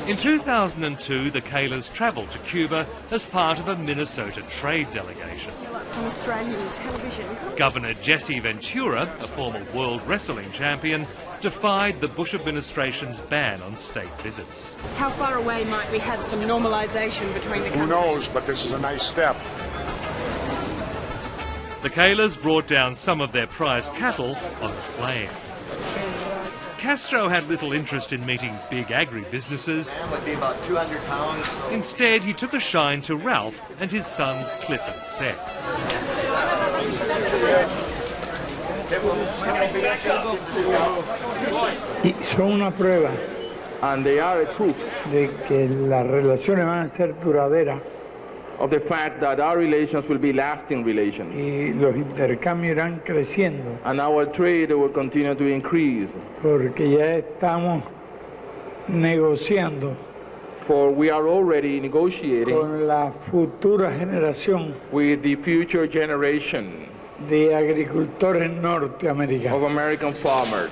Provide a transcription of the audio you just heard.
In 2002, the Kaehlers travelled to Cuba as part of a Minnesota trade delegation. From Australian television. Governor Jesse Ventura, a former world wrestling champion, defied the Bush administration's ban on state visits. How far away might we have some normalisation between the countries? Who knows, but this is a nice step. The Kaehlers brought down some of their prize cattle on a plane. Castro had little interest in meeting big agribusinesses. That would be about 200 pounds. Instead, he took a shine to Ralph and his sons Cliff and Seth. Son una prueba, and they are a proof de que las relaciones van a ser duraderas of the fact that our relations will be lasting relations. y los intercambios irán creciendo, And our trade will continue to increase, porque ya estamos negociando for we are already negotiating con la futura generación with the future generation de agricultores of norteamericanos. American farmers.